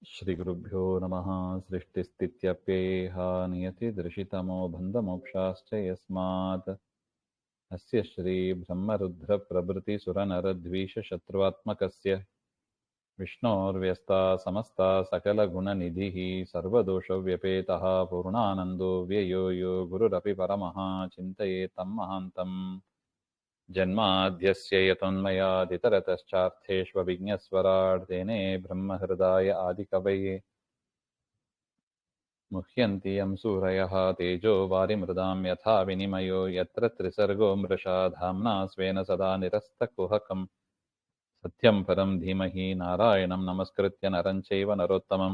श्रीगुरुभ्यो नमः। सृष्टिस्थित्यप्येह नियतिदृशितमो बन्धमोक्षाश्च यस्मात् अस्य श्रीब्रह्मरुद्रप्रभृतिसुरनरद्वीषशत्रुवात्मकस्य विष्णोर्व्यस्ता समस्ता सकलगुणनिधिः सर्वदोषव्यपेतः पूर्णानन्दो व्ययो यो गुरुरपि परमः चिन्तयेतं महान्तम् जन्माद्यस्य यतोन्मयादितरतश्चार्थेष्वभिज्ञस्वराट् तेने ब्रह्महृदाय आदिकवये मुह्यन्ति यं सूरयः तेजो वारिमृदां यथा विनिमयो यत्र त्रिसर्गो मृषा धाम्ना स्वेन सदा निरस्तकुहकं सत्यं परं धीमहि नारायणं नमस्कृत्य नरं चैव नरोत्तमं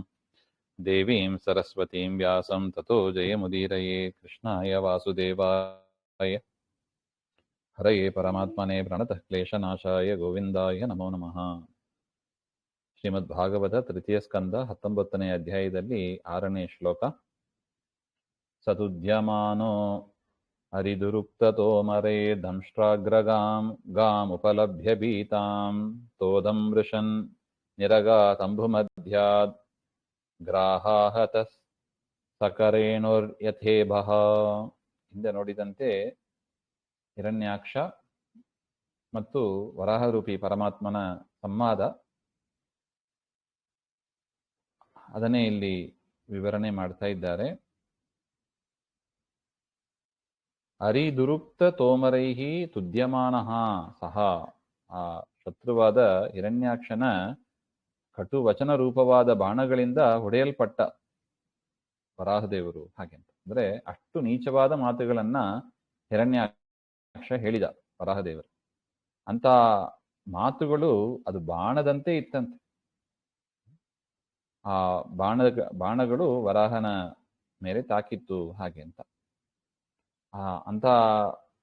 देवीं सरस्वतीं व्यासं ततो जयमुदीरये कृष्णाय वासुदेवाय हरये परमात्मने प्रणतः क्लेशनाशाय गोविन्दाय नमो नमः. ಶ್ರೀಮದ್ಭಾಗವತ ತೃತೀಯ ಸ್ಕಂದ 19ನೇ ಅಧ್ಯಾಯದಲ್ಲಿ 6ನೇ ಶ್ಲೋಕ. ಸತುದ್ಯಮಾನೋ ಹರಿದುರುಕ್ತತೋಮರೇ ದಂಷ್ಟ್ರಾಗ್ರಗಾಂ ಗಾಮುಪಲಭ್ಯ ಭೀತಾಂ ತೋದಂ ವೃಷನ್ ನಿರಗಾತಂಭುಮಧ್ಯಾದ್ ಗ್ರಾಹಾಹತಃ ಸಕರೇಣುರ್ಯಥೇಭಃ. ಹಿಂದೆ ನೋಡಿದಂತೆ ಹಿರಣ್ಯಾಕ್ಷ ಮತ್ತು ವರಾಹರೂಪಿ ಪರಮಾತ್ಮನ ಸಂವಾದ, ಅದನ್ನೇ ಇಲ್ಲಿ ವಿವರಣೆ ಮಾಡ್ತಾ ಇದ್ದಾರೆ. ಹರಿದುರುಕ್ತ ತೋಮರೈಹಿ ತುದ್ಯಮಾನಃ ಸಹ, ಆ ಶತ್ರುವಾದ ಹಿರಣ್ಯಾಕ್ಷನ ಕಟು ವಚನ ರೂಪವಾದ ಬಾಣಗಳಿಂದ ಹೊಡೆಯಲ್ಪಟ್ಟ ವರಾಹದೇವರು. ಹಾಗೆಂತ ಅಂದ್ರೆ ಅಷ್ಟು ನೀಚವಾದ ಮಾತುಗಳನ್ನ ಹಿರಣ್ಯಾಕ್ಷ ಹೇಳಿದ ವರಾಹದೇವರು. ಅಂತ ಮಾತುಗಳು ಅದು ಬಾಣದಂತೆ ಇತ್ತಂತೆ. ಆ ಬಾಣಗಳು ವರಾಹನ ಮೇಲೆ ತಾಕಿತ್ತು ಹಾಗೆ ಅಂತ. ಅಂತ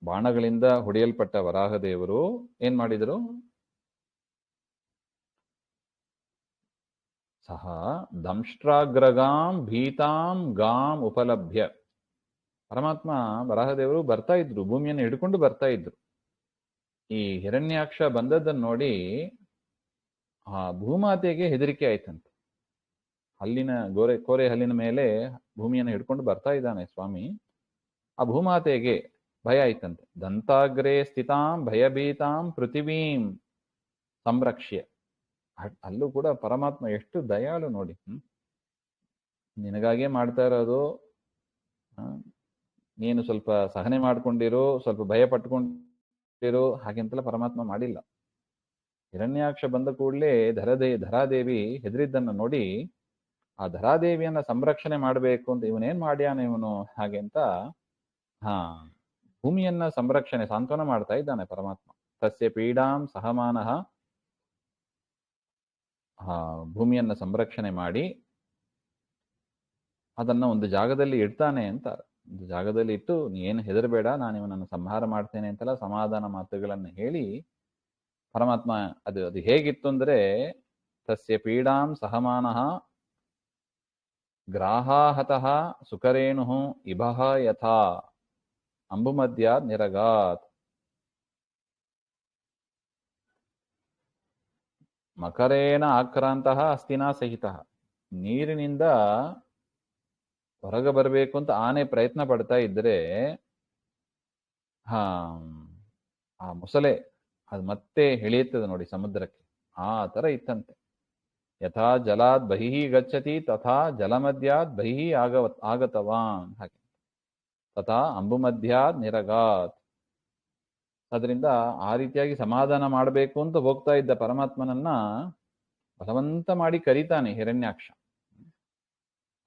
ಬಾಣಗಳಿಂದ ಹೊಡೆಯಲ್ಪಟ್ಟ ವರಾಹದೇವರು ಏನ್ ಮಾಡಿದರು? ಸಹ ದಂಷ್ಟ್ರಾಗ್ರಗಾಂ ಭೀತಾಂ ಗಾಂ ಉಪಲಭ್ಯ. ಪರಮಾತ್ಮ ವರಾಹದೇವರು ಬರ್ತಾ ಇದ್ರು, ಭೂಮಿಯನ್ನು ಹಿಡ್ಕೊಂಡು ಬರ್ತಾ ಇದ್ರು. ಈ ಹಿರಣ್ಯಾಕ್ಷ ಬಂದದ್ದನ್ನು ನೋಡಿ ಆ ಭೂಮಾತೆಗೆ ಹೆದರಿಕೆ ಆಯ್ತಂತೆ. ಹಲ್ಲಿನ ಕೋರೆ ಹಲ್ಲಿನ ಮೇಲೆ ಭೂಮಿಯನ್ನು ಹಿಡ್ಕೊಂಡು ಬರ್ತಾ ಇದ್ದಾನೆ ಸ್ವಾಮಿ. ಆ ಭೂಮಾತೆಗೆ ಭಯ ಆಯ್ತಂತೆ. ದಂತಾಗ್ರೇ ಸ್ಥಿತಾಂ ಭಯಭೀತಾಂ ಪೃಥಿವೀಂ ಸಂರಕ್ಷ್ಯ. ಅಲ್ಲೂ ಕೂಡ ಪರಮಾತ್ಮ ಎಷ್ಟು ದಯಾಳು ನೋಡಿ. ನಿನಗಾಗೆ ಮಾಡ್ತಾ ಇರೋದು, ನೀನು ಸ್ವಲ್ಪ ಸಹನೆ ಮಾಡ್ಕೊಂಡಿರೋ, ಸ್ವಲ್ಪ ಭಯ ಪಟ್ಕೊಂಡಿರೋ ಹಾಗೆಂತೆಲ್ಲ ಪರಮಾತ್ಮ ಮಾಡಿಲ್ಲ. ಹಿರಣ್ಯಾಕ್ಷ ಬಂದ ಕೂಡಲೇ ಧರಾದೇವಿ ಹೆದರಿದ್ದನ್ನು ನೋಡಿ ಆ ಧರಾದೇವಿಯನ್ನ ಸಂರಕ್ಷಣೆ ಮಾಡಬೇಕು ಅಂತ ಇವನೇನ್ ಮಾಡ್ಯಾನ ಇವನು ಹಾಗೆ ಅಂತ ಭೂಮಿಯನ್ನ ಸಂರಕ್ಷಣೆ ಸಾಂತ್ವನ ಮಾಡ್ತಾ ಇದ್ದಾನೆ ಪರಮಾತ್ಮ. ತಸ್ಯ ಪೀಡಾಂ ಸಹಮಾನಃ, ಭೂಮಿಯನ್ನ ಸಂರಕ್ಷಣೆ ಮಾಡಿ ಅದನ್ನ ಒಂದು ಜಾಗದಲ್ಲಿ ಇಡ್ತಾನೆ ಅಂತ. ಒಂದು ಜಾಗದಲ್ಲಿ ಇಟ್ಟು ನೀನು ಹೆದರಬೇಡ, ನಾನು ಇವನನ್ನು ಸಂಹಾರ ಮಾಡ್ತೇನೆ ಅಂತೆಲ್ಲ ಸಮಾಧಾನ ಮಾತುಗಳನ್ನು ಹೇಳಿ ಪರಮಾತ್ಮ ಅದು ಹೇಗಿತ್ತು ಅಂದ್ರೆ, ತಸ್ಯ ಪೀಡಾಂ ಸಹಮಾನಃ ಗ್ರಾಹಾಹತಃ ಸುಕರೇಣು ಇಭಃ ಯಥಾ ಅಂಬುಮಧ್ಯಾದ್ ನಿರಗಾತ್ ಮಕರೇಣ ಆಕ್ರಾಂತಃ ಅಸ್ತಿನಾ ಸಹಿತ. ನೀರಿನಿಂದ ಹೊರಗೆ ಬರಬೇಕು ಅಂತ ಆನೆ ಪ್ರಯತ್ನ ಪಡ್ತಾ ಇದ್ರೆ ಆ ಮೊಸಳೆ ಅದು ಮತ್ತೆ ಎಳೆಯುತ್ತದೆ ನೋಡಿ ಸಮುದ್ರಕ್ಕೆ. ಆ ತರ ಇತ್ತಂತೆ. ಯಥಾ ಜಲಾದ್ ಬಹಿಃ ಗಚ್ಚತಿ ತಥಾ ಜಲಮಧ್ಯಾದ್ ಬಹಿಃ ಆಗತವಾನ್ ಹಾಗೆ. ತಥಾ ಅಂಬುಮಧ್ಯಾದ್ ನಿರಗಾತ್. ಅದರಿಂದ ಆ ರೀತಿಯಾಗಿ ಸಮಾಧಾನ ಮಾಡಬೇಕು ಅಂತ ಹೋಗ್ತಾ ಇದ್ದ ಪರಮಾತ್ಮನನ್ನ ಬಲವಂತ ಮಾಡಿ ಕರೀತಾನೆ ಹಿರಣ್ಯಾಕ್ಷ.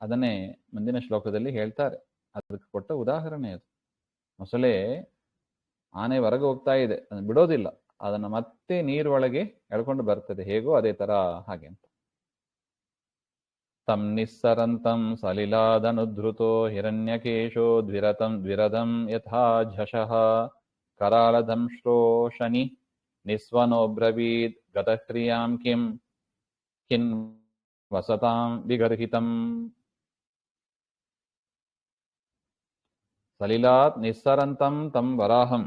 ಅದನ್ನೇ ಮುಂದಿನ ಶ್ಲೋಕದಲ್ಲಿ ಹೇಳ್ತಾರೆ. ಅದಕ್ಕೆ ಕೊಟ್ಟ ಉದಾಹರಣೆ ಅದು. ಮೊಸಳೆ ಆನೆ ಹೊರಗೆ ಹೋಗ್ತಾ ಇದೆ, ಅದನ್ನ ಬಿಡೋದಿಲ್ಲ, ಅದನ್ನ ಮತ್ತೆ ನೀರೊಳಗೆ ಎಳ್ಕೊಂಡು ಬರ್ತದೆ. ಹೇಗೋ ಅದೇ ತರ ಹಾಗೆ ಅಂತ. ತಂ ನಿಸ್ಸರಂತಂ ಸಲಿಲಾದನುದ್ರುತೋ ಹಿರಣ್ಯಕೇಶೋ ದ್ವಿರದಂ ಯಥಾ ಝಷಃ ಕರಾಳದಂಶ್ರೋ ಶನಿ ನಿಸ್ವನೋಬ್ರವೀದ್ ಗತಕ್ರಿಯಾಂ ಕಿನ್ ವಸತಾಂ ವಿಗರ್ಹಿತಂ. ಸಲಿಲಾತ್ ನಿಸ್ಸರಂತಂ ತಂ ವರಾಹಂ.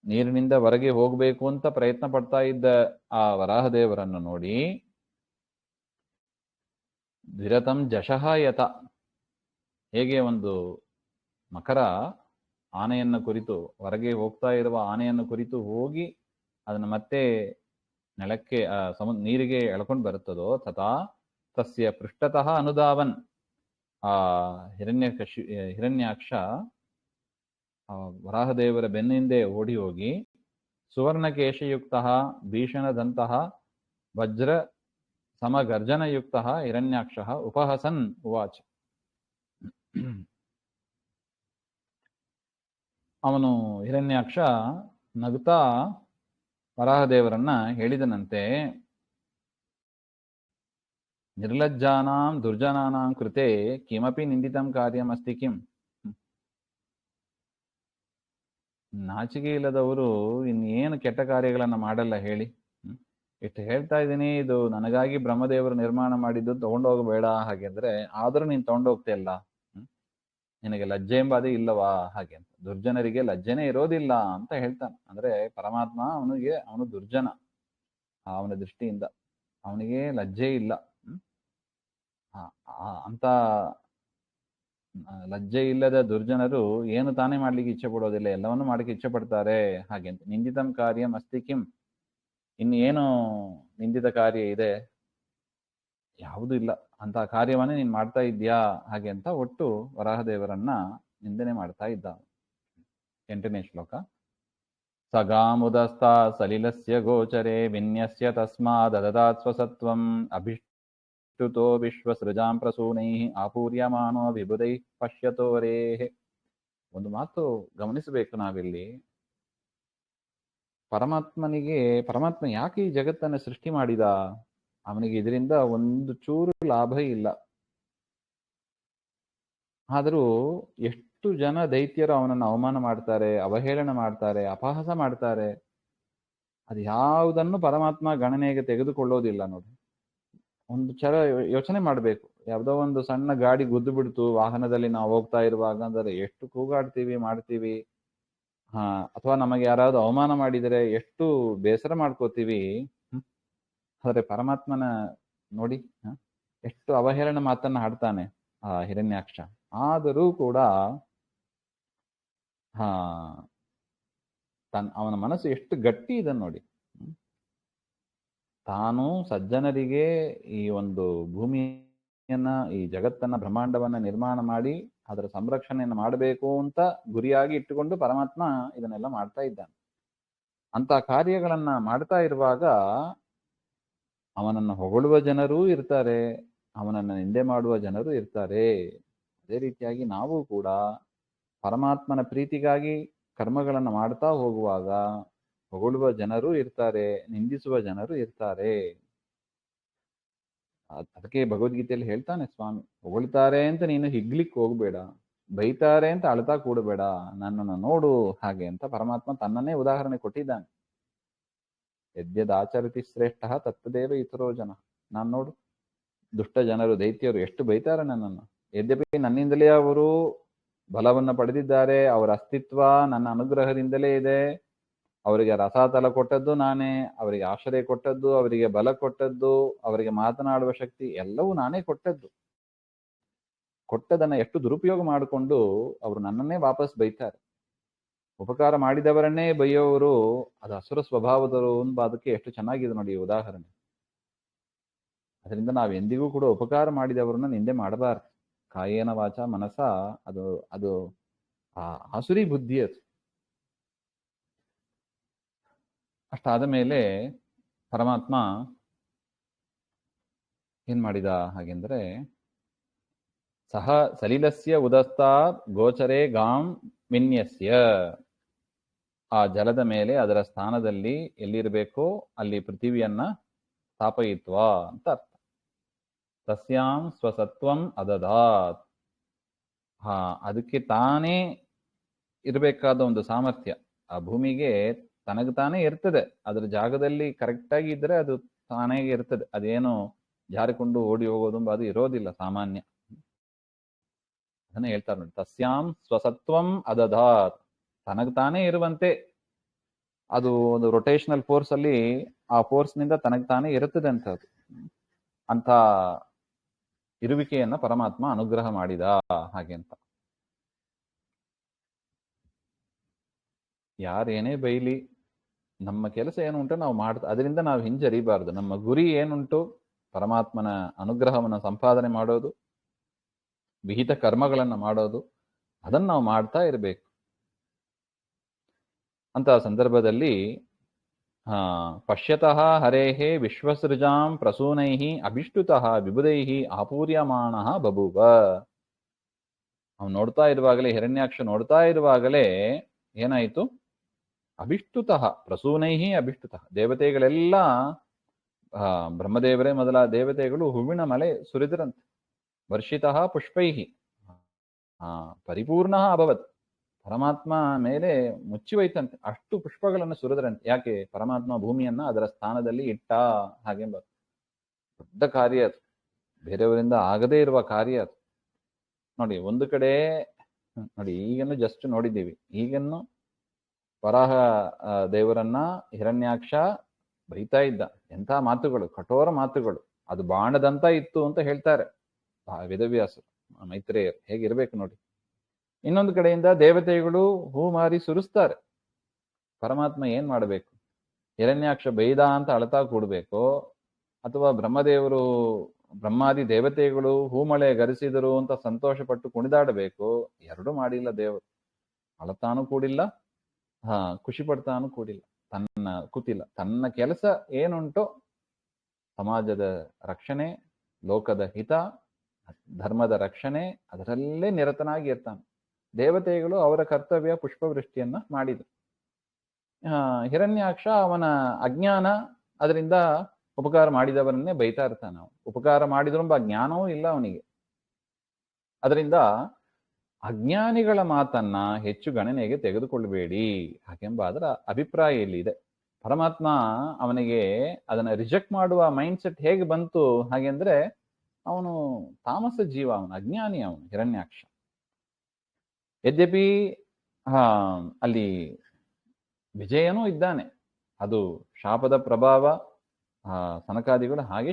ನೀರಿನಿಂದ ಹೊರಗೆ ಹೋಗಬೇಕು ಅಂತ ಪ್ರಯತ್ನ ಪಡ್ತಾ ಇದ್ದ ಆ ವರಾಹದೇವರನ್ನು ನೋಡಿ ದ್ವಿರತಂ ಜಶಃ ಯತ. ಹೇಗೆ ಒಂದು ಮಕರ ಆನೆಯನ್ನು ಕುರಿತು, ಹೊರಗೆ ಹೋಗ್ತಾ ಇರುವ ಆನೆಯನ್ನು ಕುರಿತು ಹೋಗಿ ಅದನ್ನು ಮತ್ತೆ ನೆಲಕ್ಕೆ ನೀರಿಗೆ ಎಳ್ಕೊಂಡು ಬರುತ್ತದೋ, ತಥಾ ತಸ್ಯ ಪೃಷ್ಠತಃ ಅನುಧಾವನ್, ಆ ಹಿರಣ್ಯಾಕ್ಷ ವರಾಹದೇವರ ಬೆನ್ನಿಂದೆ ಓಡಿ ಹೋಗಿ ಸುವರ್ಣಕೇಶಯುಕ್ತ ಭೀಷಣದಂತಹ ವಜ್ರ ಸಮಗರ್ಜನಯುಕ್ತ ಹಿರಣ್ಯಾಕ್ಷ ಉಪಹಸನ್ ಉವಾಚ. ಅವನು ಹಿರಣ್ಯಾಕ್ಷ ನಗುತ್ತಾ ವರಾಹದೇವರನ್ನ ಹೇಳಿದನಂತೆ, ನಿರ್ಲಜ್ಜಾನಾಂ ದುರ್ಜನಾನಾಂ ಕೃತೆ ಕಿಮಪಿ ನಿಂದಿತಂ ಕಾರ್ಯಮಸ್ತಿ ಕಿಂ. ನಾಚಿಕೆ ಇಲ್ಲದವರು ಇನ್ನೇನು ಕೆಟ್ಟ ಕಾರ್ಯಗಳನ್ನ ಮಾಡಲ್ಲ ಹೇಳಿ. ಇಷ್ಟು ಹೇಳ್ತಾ ಇದ್ದೀನಿ, ಇದು ನನಗಾಗಿ ಬ್ರಹ್ಮದೇವರು ನಿರ್ಮಾಣ ಮಾಡಿದ್ದು, ತಗೊಂಡೋಗಬೇಡ ಹಾಗೆ ಅಂದ್ರೆ, ಆದ್ರೂ ನೀನ್ ತಗೊಂಡೋಗ್ತಿಯಲ್ಲ, ನಿನಗೆ ಲಜ್ಜೆ ಎಂಬುದೇ ಇಲ್ಲವಾ ಹಾಗೆ ಅಂತ. ದುರ್ಜನರಿಗೆ ಲಜ್ಜೆನೇ ಇರೋದಿಲ್ಲ ಅಂತ ಹೇಳ್ತಾನೆ. ಅಂದ್ರೆ ಪರಮಾತ್ಮ ಅವನು ದುರ್ಜನ, ಅವನ ದೃಷ್ಟಿಯಿಂದ ಅವನಿಗೆ ಲಜ್ಜೆ ಇಲ್ಲ. ಅಂತ ಲಜ್ಜೆ ಇಲ್ಲದ ದುರ್ಜನರು ಏನು ತಾನೇ ಮಾಡ್ಲಿಕ್ಕೆ ಇಚ್ಛೆ ಪಡೋದಿಲ್ಲ, ಎಲ್ಲವನ್ನೂ ಮಾಡ್ಲಿಕ್ಕೆ ಇಚ್ಛೆ ಪಡ್ತಾರೆ ಹಾಗೆ ಅಂತ. ನಿಂದಿತಂ ಕಾರ್ಯಂ ಅಸ್ತಿ ಕಿಂ, ಇನ್ನೇನು ನಿಂದಿತ ಕಾರ್ಯ ಇದೆ? ಯಾವುದೂ ಇಲ್ಲ. ಅಂತ ಕಾರ್ಯವನ್ನೇ ನೀನ್ ಮಾಡ್ತಾ ಇದ್ಯಾ ಹಾಗೆ ಅಂತ ಒಟ್ಟು ವರಾಹದೇವರನ್ನ ನಿಂದನೆ ಮಾಡ್ತಾ ಇದ್ದ. 8ನೇ ಶ್ಲೋಕ. ಸಗಾಮುದಸ್ತಾ ಸಲಿಲಸ್ಯ ಗೋಚರೆ ವಿನ್ಯಸ್ಯ ತಸ್ಮಾದದಾತ್ ಸ್ವಸತ್ವಂ ಅಭಿಷ್ಟುತೋ ವಿಶ್ವಸೃಜಾಂ ಪ್ರಸೂನೈಃ ಆಪೂರ್ಯಮಾನೋ ವಿಬುಧೈಃ ಪಶ್ಯತೋರೇಃ. ಒಂದು ಮಾತು ಗಮನಿಸಬೇಕು ನಾವಿಲ್ಲಿ. ಪರಮಾತ್ಮ ಯಾಕೆ ಈ ಜಗತ್ತನ್ನು ಸೃಷ್ಟಿ ಮಾಡಿದ? ಅವನಿಗೆ ಇದರಿಂದ ಒಂದು ಚೂರು ಲಾಭ ಇಲ್ಲ. ಆದರೂ ಎಷ್ಟು ಜನ ದೈತ್ಯರು ಅವನನ್ನು ಅವಮಾನ ಮಾಡ್ತಾರೆ, ಅವಹೇಳನ ಮಾಡ್ತಾರೆ, ಅಪಹಾಸ ಮಾಡ್ತಾರೆ. ಅದು ಯಾವುದನ್ನು ಪರಮಾತ್ಮ ಗಣನೆಗೆ ತೆಗೆದುಕೊಳ್ಳೋದಿಲ್ಲ ನೋಡಿ. ಒಂದು ಯೋಚನೆ ಮಾಡಬೇಕು. ಯಾವುದೋ ಒಂದು ಸಣ್ಣ ಗಾಡಿ ಗುದ್ದು ಬಿಡ್ತು ವಾಹನದಲ್ಲಿ ನಾವು ಹೋಗ್ತಾ ಇರುವಾಗ ಅಂದ್ರೆ ಎಷ್ಟು ಕೂಗಾಡ್ತೀವಿ, ಮಾಡ್ತೀವಿ. ಅಥವಾ ನಮಗೆ ಯಾರಾದ್ರೂ ಅವಮಾನ ಮಾಡಿದರೆ ಎಷ್ಟು ಬೇಸರ ಮಾಡ್ಕೋತೀವಿ. ಆದ್ರೆ ಪರಮಾತ್ಮನ ನೋಡಿ, ಎಷ್ಟು ಅವಹೇಳನ ಮಾತನ್ನ ಹಾಡ್ತಾನೆ ಆ ಹಿರಣ್ಯಾಕ್ಷ. ಆದರೂ ಕೂಡ ಅವನ ಮನಸ್ಸು ಎಷ್ಟು ಗಟ್ಟಿ ಇದೆ ನೋಡಿ. ತಾನು ಸಜ್ಜನರಿಗೆ ಈ ಒಂದು ಭೂಮಿಯನ್ನ, ಈ ಜಗತ್ತನ್ನ, ಬ್ರಹ್ಮಾಂಡವನ್ನ ನಿರ್ಮಾಣ ಮಾಡಿ ಅದರ ಸಂರಕ್ಷಣೆಯನ್ನು ಮಾಡಬೇಕು ಅಂತ ಗುರಿಯಾಗಿ ಇಟ್ಟುಕೊಂಡು ಪರಮಾತ್ಮ ಇದನ್ನೆಲ್ಲ ಮಾಡ್ತಾ ಇದ್ದಾನೆ. ಅಂತ ಕಾರ್ಯಗಳನ್ನ ಮಾಡ್ತಾ ಇರುವಾಗ ಅವನನ್ನು ಹೊಗಳುವ ಜನರೂ ಇರ್ತಾರೆ, ಅವನನ್ನು ನಿಂದೆ ಮಾಡುವ ಜನರು ಇರ್ತಾರೆ. ಅದೇ ರೀತಿಯಾಗಿ ನಾವು ಕೂಡ ಪರಮಾತ್ಮನ ಪ್ರೀತಿಗಾಗಿ ಕರ್ಮಗಳನ್ನು ಮಾಡ್ತಾ ಹೋಗುವಾಗ ಹೊಗಳುವ ಜನರು ಇರ್ತಾರೆ, ನಿಂದಿಸುವ ಜನರು ಇರ್ತಾರೆ. ಅದಕ್ಕೆ ಭಗವದ್ಗೀತೆಯಲ್ಲಿ ಹೇಳ್ತಾನೆ ಸ್ವಾಮಿ, ಹೊಗಳ್ತಾರೆ ಅಂತ ನೀನು ಹಿಗ್ಲಿಕ್ಕೆ ಹೋಗ್ಬೇಡ, ಬೈತಾರೆ ಅಂತ ಅಳ್ತಾ ಕೂಡಬೇಡ, ನನ್ನನ್ನು ನೋಡು ಹಾಗೆ ಅಂತ ಪರಮಾತ್ಮ ತನ್ನನ್ನೇ ಉದಾಹರಣೆ ಕೊಟ್ಟಿದ್ದಾನೆ. ಯದ್ಯದಾಚರತಿ ಶ್ರೇಷ್ಠ ತತ್ತದೇವ ಇತರೋ ಜನ. ನಾನು ನೋಡು, ದುಷ್ಟ ಜನರು, ದೈತ್ಯರು ಎಷ್ಟು ಬೈತಾರೆ ನನ್ನನ್ನು. ಯದ್ಯಪಿ ನನ್ನಿಂದಲೇ ಅವರು ಬಲವನ್ನು ಪಡೆದಿದ್ದಾರೆ, ಅವರ ಅಸ್ತಿತ್ವ ನನ್ನ ಅನುಗ್ರಹದಿಂದಲೇ ಇದೆ. ಅವರಿಗೆ ರಸಾತಲ ಕೊಟ್ಟದ್ದು ನಾನೇ, ಅವರಿಗೆ ಆಶ್ರಯ ಕೊಟ್ಟದ್ದು, ಅವರಿಗೆ ಬಲ ಕೊಟ್ಟದ್ದು, ಅವರಿಗೆ ಮಾತನಾಡುವ ಶಕ್ತಿ ಎಲ್ಲವೂ ನಾನೇ ಕೊಟ್ಟದನ್ನ ಎಷ್ಟು ದುರುಪಯೋಗ ಮಾಡಿಕೊಂಡು ಅವರು ನನ್ನನ್ನೇ ವಾಪಸ್ ಬೈತಾರೆ. ಉಪಕಾರ ಮಾಡಿದವರನ್ನೇ ಬೈಯೋರು ಅದು ಅಸುರ ಸ್ವಭಾವದವರು ಅದಕ್ಕೆ ಎಷ್ಟು ಚೆನ್ನಾಗಿದೆ ನೋಡಿ ಈ ಉದಾಹರಣೆ. ಅದರಿಂದ ನಾವು ಎಂದಿಗೂ ಕೂಡ ಉಪಕಾರ ಮಾಡಿದವರನ್ನ ನಿಂದೆ ಮಾಡಬಾರ್ದು. ಕಾಯೇನ ವಾಚ ಮನಸ ಅದು ಆಸುರಿ ಬುದ್ಧಿ ಅದು. ಅಷ್ಟಾದ ಮೇಲೆ ಪರಮಾತ್ಮ ಏನ್ ಮಾಡಿದ ಹಾಗೆಂದ್ರೆ, ಸಹ ಸಲಿಲಸ್ಯ ಉದಸ್ತಾತ್ ಗೋಚರೆ ಗಾಂ ವಿನ್ಯಸ್ಯ. ಆ ಜಲದ ಮೇಲೆ ಅದರ ಸ್ಥಾನದಲ್ಲಿ ಎಲ್ಲಿರಬೇಕೋ ಅಲ್ಲಿ ಪೃಥಿವಿಯನ್ನ ಸ್ಥಾಪಯಿತ್ವ ಅಂತ ಅರ್ಥ. ತಸ್ಯಾಂ ಸ್ವಸತ್ವಂ ಅದದಾತ್. ಅದಕ್ಕೆ ತಾನೇ ಇರಬೇಕಾದ ಒಂದು ಸಾಮರ್ಥ್ಯ, ಆ ಭೂಮಿಗೆ ತನಗೆ ತಾನೇ ಇರ್ತದೆ. ಅದರ ಜಾಗದಲ್ಲಿ ಕರೆಕ್ಟಾಗಿ ಇದ್ರೆ ಅದು ತಾನೇ ಇರ್ತದೆ. ಅದೇನು ಜಾರಿಕೊಂಡು ಓಡಿ ಹೋಗೋದು ಅದು ಇರೋದಿಲ್ಲ ಸಾಮಾನ್ಯ. ಅದನ್ನ ಹೇಳ್ತಾರೆ ನೋಡಿ, ತಸ್ಯಾಂ ಸ್ವಸತ್ವಂ ಅದದಾತ್. ತನಗೆ ತಾನೇ ಇರುವಂತೆ ಅದು ಒಂದು ರೊಟೇಷನಲ್ ಫೋರ್ಸ್ ಅಲ್ಲಿ ಆ ಫೋರ್ಸ್ ನಿಂದ ತನಗೆ ತಾನೇ ಇರುತ್ತದೆ ಅಂತ. ಅಂತ ಇರುವಿಕೆಯನ್ನ ಪರಮಾತ್ಮ ಅನುಗ್ರಹ ಮಾಡಿದ ಹಾಗೆ ಅಂತ. ಯಾರೇನೇ ಬೈಲಿ, ನಮ್ಮ ಕೆಲಸ ಏನುಂಟು ನಾವು ಅದರಿಂದ ನಾವು ಹಿಂಜರಿಬಾರ್ದು. ನಮ್ಮ ಗುರಿ ಏನುಂಟು ಪರಮಾತ್ಮನ ಅನುಗ್ರಹವನ್ನು ಸಂಪಾದನೆ ಮಾಡೋದು, ವಿಹಿತ ಕರ್ಮಗಳನ್ನು ಮಾಡೋದು, ಅದನ್ನು ನಾವು ಮಾಡ್ತಾ ಇರಬೇಕು. ಅಂತ ಸಂದರ್ಭದಲ್ಲಿ ಪಶ್ಯತಃ ಹರೇಹೇ ವಿಶ್ವಸೃಜಾಂ ಪ್ರಸೂನೈಃ ಅಭಿಷ್ಟುತಃ ವಿಬುಧೈಃ ಆಪೂರ್ಯಮಾಣಃ ಬಭೂವ. ಅವನು ನೋಡ್ತಾ ಇರುವಾಗಲೇ, ಹಿರಣ್ಯಾಕ್ಷ ನೋಡ್ತಾ ಇರುವಾಗಲೇ ಏನಾಯಿತು? ಅಭಿಷ್ಟುತಃ ಪ್ರಸೂನೈಃ ಅಭಿಷ್ಟುತಃ, ದೇವತೆಗಳೆಲ್ಲ ಬ್ರಹ್ಮದೇವರೇ ಮೊದಲಾದ ದೇವತೆಗಳು ಹೂವಿನ ಮಳೆ ಸುರಿದ್ರಂತೆ. ವರ್ಷಿತಃ ಪುಷ್ಪೈಹಿ ಪರಿಪೂರ್ಣ ಅಭವತ್, ಪರಮಾತ್ಮ ಮೇಲೆ ಮುಚ್ಚಿ ಹೋಯ್ತಂತೆ, ಅಷ್ಟು ಪುಷ್ಪಗಳನ್ನು ಸುರಿದ್ರಂತೆ. ಯಾಕೆ? ಪರಮಾತ್ಮ ಭೂಮಿಯನ್ನ ಅದರ ಸ್ಥಾನದಲ್ಲಿ ಇಟ್ಟ ಹಾಗೆಂಬ ದೊಡ್ಡ ಕಾರ್ಯ ಅದು, ಬೇರೆಯವರಿಂದ ಆಗದೇ ಇರುವ ಕಾರ್ಯ ಅದು. ನೋಡಿ, ಒಂದು ಕಡೆ ನೋಡಿ, ಈಗನ್ನು ಜಸ್ಟ್ ನೋಡಿದ್ದೀವಿ, ಈಗನ್ನು ವರಾಹ ದೇವರನ್ನ ಹಿರಣ್ಯಾಕ್ಷ ಬೈತಾ ಇದ್ದ. ಎಂಥ ಮಾತುಗಳು, ಕಠೋರ ಮಾತುಗಳು, ಅದು ಬಾಣದಂತ ಇತ್ತು ಅಂತ ಹೇಳ್ತಾರೆ ವೇದವ್ಯಾಸರು, ಮೈತ್ರೇಯರು. ಹೇಗಿರ್ಬೇಕು ನೋಡಿ. ಇನ್ನೊಂದು ಕಡೆಯಿಂದ ದೇವತೆಗಳು ಹೂ ಮಾರಿ ಸುರಿಸ್ತಾರೆ. ಪರಮಾತ್ಮ ಏನ್ ಮಾಡಬೇಕು? ಹಿರಣ್ಯಾಕ್ಷ ಬೈದ ಅಂತ ಅಳತಾ ಕೂಡ್ಬೇಕು, ಅಥವಾ ಬ್ರಹ್ಮದೇವರು ಬ್ರಹ್ಮಾದಿ ದೇವತೆಗಳು ಹೂಮಳೆ ಗರಿಸಿದರು ಅಂತ ಸಂತೋಷ ಪಟ್ಟು ಕುಣಿದಾಡಬೇಕು? ಎರಡೂ ಮಾಡಿಲ್ಲ ದೇವರು. ಅಳತಾನು ಕೂಡಿಲ್ಲ, ಖುಷಿ ಪಡ್ತಾನು ಕೂಡಿಲ್ಲ, ಕೂತಿಲ್ಲ. ತನ್ನ ಕೆಲಸ ಏನುಂಟೋ ಸಮಾಜದ ರಕ್ಷಣೆ, ಲೋಕದ ಹಿತ, ಧರ್ಮದ ರಕ್ಷಣೆ, ಅದರಲ್ಲೇ ನಿರತನಾಗಿ ಇರ್ತಾನೆ. ದೇವತೆಗಳು ಅವರ ಕರ್ತವ್ಯ ಪುಷ್ಪವೃಷ್ಟಿಯನ್ನ ಮಾಡಿದರು. ಹಿರಣ್ಯಾಕ್ಷ ಅವನ ಅಜ್ಞಾನ, ಅದರಿಂದ ಉಪಕಾರ ಮಾಡಿದವರನ್ನೇ ಬೈತಾ ಇರ್ತಾನೆ. ಅವನು ಉಪಕಾರ ಮಾಡಿದ್ರಂಬ ಜ್ಞಾನವೂ ಇಲ್ಲ ಅವನಿಗೆ. ಅದರಿಂದ ಅಜ್ಞಾನಿಗಳ ಮಾತನ್ನ ಹೆಚ್ಚು ಗಣನೆಗೆ ತೆಗೆದುಕೊಳ್ಳಬೇಡಿ ಹಾಗೆಂಬ ಅದರ ಅಭಿಪ್ರಾಯ ಇಲ್ಲಿದೆ. ಪರಮಾತ್ಮ ಅವನಿಗೆ ಅದನ್ನ ರಿಜೆಕ್ಟ್ ಮಾಡುವ ಮೈಂಡ್ ಸೆಟ್ ಹೇಗೆ ಬಂತು ಹಾಗೆಂದ್ರೆ, ಅವನು ತಾಮಸ ಜೀವ, ಅವನು ಅಜ್ಞಾನಿ, ಅವನು ಹಿರಣ್ಯಾಕ್ಷ. ಯದ್ಯಪಿ ಅಲ್ಲಿ ವಿಜಯನೂ ಇದ್ದಾನೆ, ಅದು ಶಾಪದ ಪ್ರಭಾವ. ಸನಕಾದಿಗಳು ಹಾಗೆ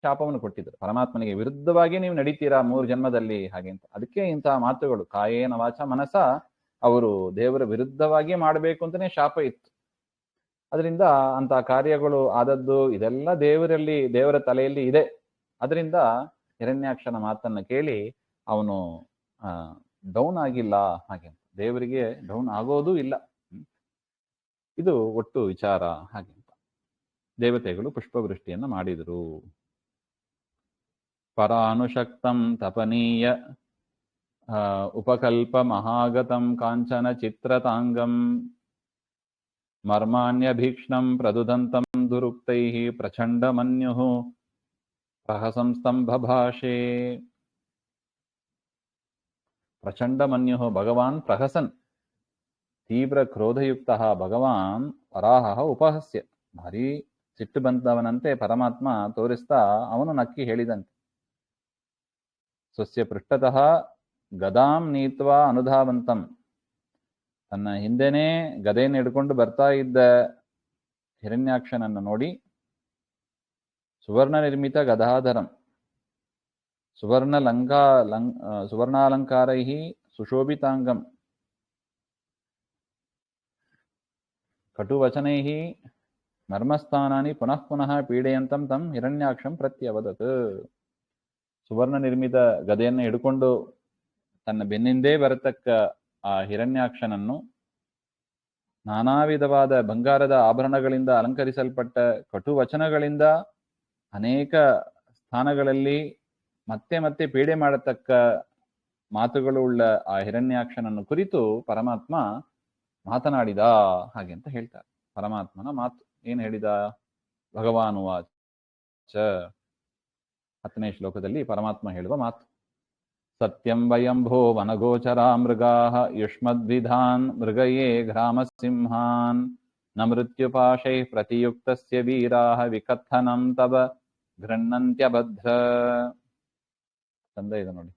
ಶಾಪವನ್ನು ಕೊಟ್ಟಿದ್ರು, ಪರಮಾತ್ಮನಿಗೆ ವಿರುದ್ಧವಾಗಿ ನೀವು ನಡೀತೀರಾ 3 ಜನ್ಮದಲ್ಲಿ ಹಾಗೆ ಅಂತ. ಅದಕ್ಕೆ ಇಂತಹ ಮಾತುಗಳು, ಕಾಯೇನ ವಾಚ ಮನಸ, ಅವರು ದೇವರ ವಿರುದ್ಧವಾಗಿ ಮಾಡಬೇಕು ಅಂತಾನೆ ಶಾಪ ಇತ್ತು. ಅದರಿಂದ ಅಂತಹ ಕಾರ್ಯಗಳು ಆದದ್ದು ಇದೆಲ್ಲ ದೇವರ ತಲೆಯಲ್ಲಿ ಇದೆ. ಅದರಿಂದ ಹಿರಣ್ಯಾಕ್ಷನ ಮಾತನ್ನ ಕೇಳಿ ಅವನು ಡೌನ್ ಆಗಿಲ್ಲ ಹಾಗೆ, ದೇವರಿಗೆ ಡೌನ್ ಆಗೋದೂ ಇಲ್ಲ. ಇದು ಒಟ್ಟು ವಿಚಾರ ಹಾಗೆ ಅಂತ. ದೇವತೆಗಳು ಪುಷ್ಪವೃಷ್ಟಿಯನ್ನ ಮಾಡಿದರು. ಪರಾನುಶಕ್ತಂ ತಪನೀಯ ಉಪಕಲ್ಪ ಮಹಾಗತಂ ಕಾಂಚನ ಚಿತ್ರತಾಂಗಂ ಮರ್ಮಾಣ್ಯಭೀಕ್ಷ್ಣಂ ಪ್ರದುದಂತಂ ದುರುಕ್ತೈಃ ಪ್ರಚಂಡ ಮನ್ಯುಃ ಪ್ರಹಸಂ ಸ್ತಂಭಭಾಷೆ. ಪ್ರಚಂಡ ಮನ್ಯುಃ ಭಗವಾನ್ ಪ್ರಹಸನ್, ತೀವ್ರ ಕ್ರೋಧಯುಕ್ತ ಭಗವಾನ್ ವರಾಹ ಉಪಹಸ್ಯ. ಭಾರಿ ಸಿಟ್ಟು ಬಂದವನಂತೆ ಪರಮಾತ್ಮ ತೋರಿಸ್ತಾ ಅವನು ನಕ್ಕಿ ಹೇಳಿದಂತೆ, ಸ್ವಸ್ಯ ಪೃಷ್ಠತಃ ಗದಾಂ ನೀತ್ವಾ ಅನುಧಾವಂತಂ, ತನ್ನ ಹಿಂದೆನೇ ಗದೆಯನ್ನು ಹಿಡ್ಕೊಂಡು ಬರ್ತಾ ಇದ್ದ ಹಿರಣ್ಯಾಕ್ಷನನ್ನು ನೋಡಿ, ಸುವರ್ಣ ನಿರ್ಮಿತ ಗದಾಧರಂ ಸುವರ್ಣಾಲಂಕಾರೈಃ ಸುಶೋಭಿತಾಂಗಂ ಕಟುವಚನೈಃ ಮರ್ಮಸ್ಥಾನಾನಿ ಪುನಃ ಪುನಃ ಪೀಡೆಯಂತಂ ತಂ ಹಿರಣ್ಯಾಕ್ಷಂ ಪ್ರತ್ಯವದತ್. ಸುವರ್ಣ ನಿರ್ಮಿತ ಗದೆಯನ್ನು ಹಿಡ್ಕೊಂಡು ತನ್ನ ಬೆನ್ನಿಂದೇ ಬರತಕ್ಕ ಆ ಹಿರಣ್ಯಾಕ್ಷನನ್ನು ನಾನಾ ವಿಧವಾದ ಬಂಗಾರದ ಆಭರಣಗಳಿಂದ ಅಲಂಕರಿಸಲ್ಪಟ್ಟ ಕಟುವಚನಗಳಿಂದ ಅನೇಕ ಸ್ಥಾನಗಳಲ್ಲಿ ಮತ್ತೆ ಮತ್ತೆ ಪೀಡೆ ಮಾಡತಕ್ಕ ಮಾತುಗಳು ಉಳ್ಳ ಆ ಹಿರಣ್ಯಾಕ್ಷನನ್ನು ಕುರಿತು ಪರಮಾತ್ಮ ಮಾತನಾಡಿದ ಹಾಗೆ ಅಂತ ಹೇಳ್ತಾರೆ. ಪರಮಾತ್ಮನ ಮಾತು ಏನು ಹೇಳಿದ? ಭಗವಾನ್ ವಾಚ, 10ನೇ ಶ್ಲೋಕದಲ್ಲಿ ಪರಮಾತ್ಮ ಹೇಳುವ ಮಾತು. ಸತ್ಯಂ ವಯಂಭೋ ವನಗೋಚರಾ ಮೃಗಾಃ ಯುಷ್ಮದ್ವಿಧಾನ್ ಮೃಗಯೇ ಘ್ರಾಮಸಿಂಹಾನ್ ನ ಮೃತ್ಯುಪಾಶೈಃ ಪ್ರತಿಯುಕ್ತಸ್ಯ ವೀರಾಃ ವಿಕಥನಂ ತವ ಗೃಹ್ಣಂತ್ಯಭದ್ರ. ಚಂದ ಇದೆ ನೋಡಿ.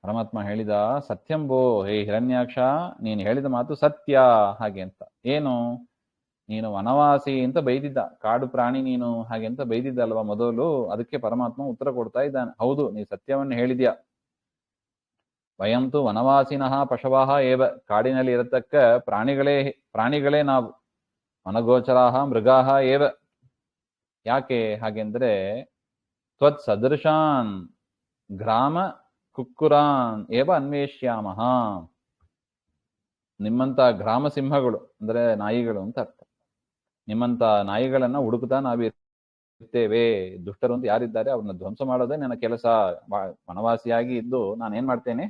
ಪರಮಾತ್ಮ ಹೇಳಿದ, ಸತ್ಯಂಭೋ, ಹೇ ಹಿರಣ್ಯಾಕ್ಷ, ನೀನು ಹೇಳಿದ ಮಾತು ಸತ್ಯ ಹಾಗೆ ಅಂತ. ಏನು? ನೀನು ವನವಾಸಿ ಅಂತ ಬೈದಿದ್ದ, ಕಾಡು ಪ್ರಾಣಿ ನೀನು ಹಾಗೆ ಅಂತ ಬೈದಿದ್ದಲ್ವಾ ಮೊದಲು. ಅದಕ್ಕೆ ಪರಮಾತ್ಮ ಉತ್ತರ ಕೊಡ್ತಾ ಇದ್ದಾನೆ, ಹೌದು ನೀ ಸತ್ಯವನ್ನು ಹೇಳಿದ್ಯಾ. ವಯಂತು ವನವಾಸಿನಃ ಪಶವಃ ಏವ, ಕಾಡಿನಲ್ಲಿ ಇರತಕ್ಕ ಪ್ರಾಣಿಗಳೇ ನಾವು. ವನಗೋಚರಾಹ ಮೃಗಾಹ ಏವ. ಯಾಕೆ ಹಾಗೆಂದ್ರೆ ತ್ವತ್ ಸದೃಶಾನ್ ಗ್ರಾಮ ಕುಕ್ಕುರಾನ್ ಏವ ಅನ್ವೇಷ್ಯಾಮಃ. ನಿಮ್ಮಂತ ಗ್ರಾಮ ಸಿಂಹಗಳು ಅಂದ್ರೆ ನಾಯಿಗಳು ಅಂತ ಅರ್ಥ. ನಿಮ್ಮಂತ ನಾಯಿಗಳನ್ನ ಹುಡುಕ್ತಾ ನಾವಿರ್ತೇವೆ. ದುಷ್ಟರು ಅಂತ ಯಾರಿದ್ದಾರೆ ಅವ್ರನ್ನ ಧ್ವಂಸ ಮಾಡೋದೇ ನನ್ನ ಕೆಲಸ. ವನವಾಸಿಯಾಗಿ ಇದ್ದು ನಾನು ಏನ್ ಮಾಡ್ತೇನೆ,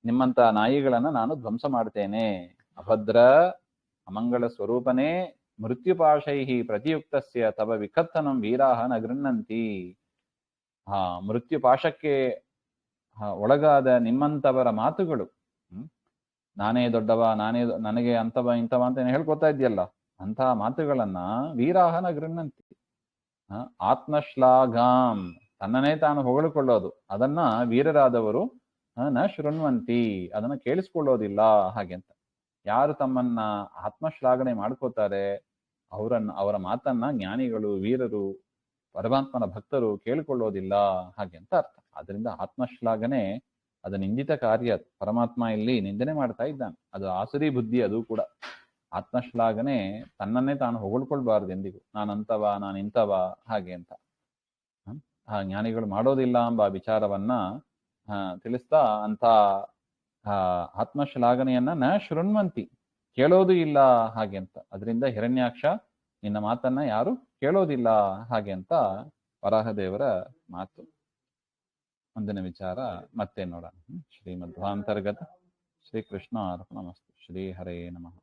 ನಿಮ್ಮಂತ ನಾಯಿಗಳನ್ನ ನಾನು ಧ್ವಂಸ ಮಾಡ್ತೇನೆ. ಅಭದ್ರ ಅಮಂಗಳ ಸ್ವರೂಪನೇ ಮೃತ್ಯುಪಾಶೈಹಿ ಪ್ರತಿಯುಕ್ತಸ್ಯ ತವ ವಿಕಥನಂ ವೀರಾಹ ನ ಗೃಹಂತಿ. ಮೃತ್ಯುಪಾಶಕ್ಕೆ ಒಳಗಾದ ನಿಮ್ಮಂತವರ ಮಾತುಗಳು, ನಾನೇ ದೊಡ್ಡವ, ನನಗೆ ಅಂತವ ಇಂಥವ ಅಂತ ಹೇಳ್ಕೊತಾ ಇದೆಯಲ್ಲ, ಅಂತಹ ಮಾತುಗಳನ್ನ ವೀರಾಹನ ಗೃಹಂತಿ. ಆತ್ಮಶ್ಲಾಘಾಂ, ತನ್ನನ್ನೇ ತಾನು ಹೊಗಳಿಕೊಳ್ಳೋದು, ಅದನ್ನ ವೀರರಾದವರು ನ ಶೃಣ್ವಂತಿ, ಅದನ್ನ ಕೇಳಿಸ್ಕೊಳ್ಳೋದಿಲ್ಲ. ಹಾಗೆಂತ ಯಾರು ತಮ್ಮನ್ನ ಆತ್ಮಶ್ಲಾಘನೆ ಮಾಡ್ಕೋತಾರೆ ಅವರ ಮಾತನ್ನ ಜ್ಞಾನಿಗಳು, ವೀರರು, ಪರಮಾತ್ಮನ ಭಕ್ತರು ಕೇಳಿಕೊಳ್ಳೋದಿಲ್ಲ ಹಾಗೆಂತ ಅರ್ಥ. ಅದರಿಂದ ಆತ್ಮಶ್ಲಾಘನೆ ಅದು ನಿಂದಿತ ಕಾರ್ಯ. ಪರಮಾತ್ಮ ಇಲ್ಲಿ ನಿಂದನೆ ಮಾಡ್ತಾ ಇದ್ದಾನೆ. ಅದು ಆಸುರಿ ಬುದ್ಧಿ. ಅದು ಕೂಡ ಆತ್ಮಶ್ಲಾಘನೆ, ತನ್ನನ್ನೇ ತಾನು ಹೊಗಳ್ಕೊಳ್ಬಾರ್ದು ಎಂದಿಗೂ, ನಾನಂತವ ನಾನಿಂತವ ಹಾಗೆ ಅಂತ ಜ್ಞಾನಿಗಳು ಮಾಡೋದಿಲ್ಲ ಎಂಬ ವಿಚಾರವನ್ನ ತಿಳಿಸ್ತಾ ಅಂತ ಆತ್ಮಶ್ಲಾಘನೆಯನ್ನ ನ ಶೃಣ್ವಂತಿ, ಕೇಳೋದು ಇಲ್ಲ ಹಾಗೆ ಅಂತ. ಅದರಿಂದ ಹಿರಣ್ಯಾಕ್ಷ ನಿನ್ನ ಮಾತನ್ನ ಯಾರು ಕೇಳೋದಿಲ್ಲ ಹಾಗೆ ಅಂತ ವರಾಹದೇವರ ಮಾತು. ಮುಂದಿನ ವಿಚಾರ ಮತ್ತೆ ನೋಡೋಣ. ಶ್ರೀಮಧ್ವಾಂತರ್ಗತ ಶ್ರೀಕೃಷ್ಣ ಅರ್ಪಣಮಸ್ತು. ಶ್ರೀ ಹರೇ ನಮಃ.